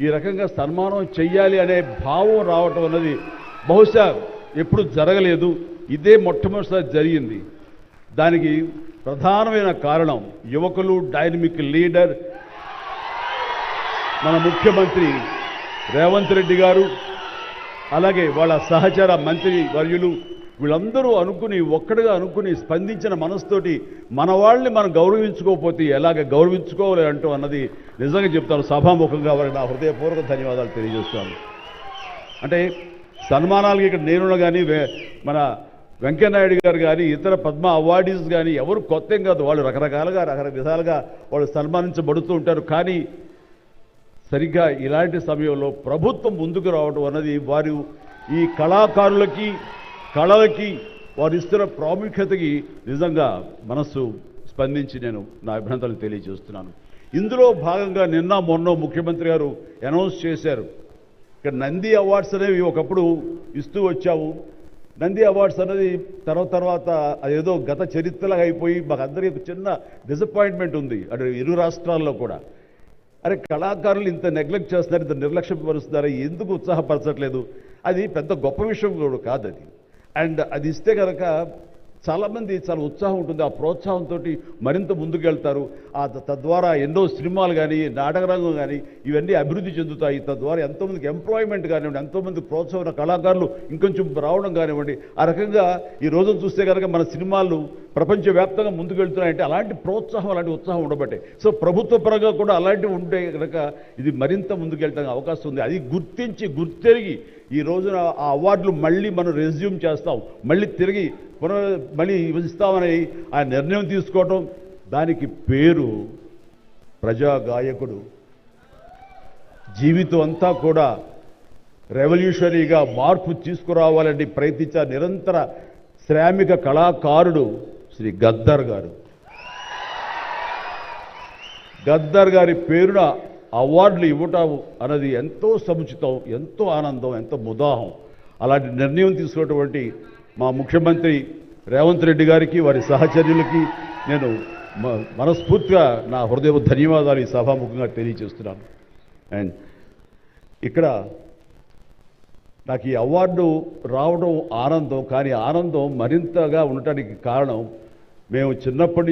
ఈ రకంగా సన్మానం చెయ్యాలి అనే భావం రావటం అన్నది బహుశా ఎప్పుడు జరగలేదు. ఇదే మొట్టమొదటిసారి జరిగింది. దానికి ప్రధానమైన కారణం యువకులు, డైనమిక్ లీడర్ మన ముఖ్యమంత్రి రేవంత్ రెడ్డి గారు, అలాగే వాళ్ళ సహచర మంత్రి వర్యులు వీళ్ళందరూ ఒక్కడిగా అనుకుని స్పందించిన మనసుతోటి మన వాళ్ళని మనం గౌరవించుకోకపోతే ఎలాగ గౌరవించుకోవాలి అంటూ అన్నది నిజంగా చెప్తాను. సభాముఖంగా వారికి నా హృదయపూర్వక ధన్యవాదాలు తెలియజేస్తాను. అంటే సన్మానాలకి ఇక్కడ నేను కానీ మన వెంకయ్యనాయుడు గారు కానీ ఇతర పద్మ అవార్డీస్ కానీ ఎవరు కొత్త ఏం కాదు. వాళ్ళు రకరకాలుగా విధాలుగా వాళ్ళు సన్మానించబడుతూ ఉంటారు. కానీ సరిగ్గా ఇలాంటి సమయంలో ప్రభుత్వం ముందుకు రావడం అన్నది వారు ఈ కళాకారులకి, కళలకి వారు ఇస్తున్న ప్రాముఖ్యతకి నిజంగా మనస్సు స్పందించి నేను నా అభినందనలు తెలియజేస్తున్నాను. ఇందులో భాగంగా నిన్న మొన్న ముఖ్యమంత్రి గారు అనౌన్స్ చేశారు. ఇక్కడ నంది అవార్డ్స్ అనేవి ఒకప్పుడు ఇస్తూ వచ్చాము. నంది అవార్డ్స్ అనేది తర్వాత అదేదో గత చరిత్రలాగా అయిపోయి మాకు అందరికీ చిన్న డిసప్పాయింట్మెంట్ ఉంది అటు ఇరు రాష్ట్రాల్లో కూడా. అరే కళాకారులు ఇంత నెగ్లెక్ట్ చేస్తున్నారు, ఇంత నిర్లక్ష్యపరుస్తున్నారు, ఎందుకు ఉత్సాహపరచట్లేదు? అది పెద్ద గొప్ప విషయం కూడా కాదు అది. అండ్ అది ఇస్తే కనుక చాలామంది చాలా ఉత్సాహం ఉంటుంది. ఆ ప్రోత్సాహంతో మరింత ముందుకెళ్తారు. తద్వారా ఎన్నో సినిమాలు కానీ, నాటకరంగం కానీ ఇవన్నీ అభివృద్ధి చెందుతాయి. తద్వారా ఎంతోమందికి ఎంప్లాయ్మెంట్ కానివ్వండి, ఎంతోమంది ప్రోత్సాహం కళాకారులు ఇంకొంచెం రావడం కానివ్వండి. ఆ రకంగా ఈ రోజున చూస్తే కనుక మన సినిమాలు ప్రపంచవ్యాప్తంగా ముందుకెళ్తున్నాయంటే అలాంటి ప్రోత్సాహం, అలాంటి ఉత్సాహం ఉండబట్టే. సో ప్రభుత్వ పరంగా కూడా అలాంటివి ఉంటే కనుక ఇది మరింత ముందుకెళ్ళడానికి అవకాశం ఉంది. అది గుర్తెరిగి ఈ రోజున ఆ అవార్డులు మళ్ళీ మనం రెజ్యూమ్ చేస్తాం, మళ్ళీ తిరిగి మళ్ళీ ఇస్తామని ఆ నిర్ణయం తీసుకోవటం, దానికి పేరు ప్రజాగాయకుడు. జీవితం అంతా కూడా రెవల్యూషనరీగా మార్పు తీసుకురావాలని ప్రయత్నించే నిరంతర శ్రామిక కళాకారుడు శ్రీ గద్దర్ గారు. గద్దర్ గారి పేరున అవార్డులు ఇవ్వటం అన్నది ఎంతో సముచితం, ఎంతో ఆనందం, ఎంతో ముదాహం. అలాంటి నిర్ణయం తీసుకున్నటువంటి మా ముఖ్యమంత్రి రేవంత్ రెడ్డి గారికి, వారి సహచర్యులకి నేను మనస్ఫూర్తిగా నా హృదయ ధన్యవాదాలు ఈ సభాముఖంగా తెలియజేస్తున్నాను. అండ్ ఇక్కడ నాకు ఈ అవార్డు రావడం ఆనందం, కానీ ఆనందం మరింతగా ఉండటానికి కారణం మేము చిన్నప్పటి నుంచి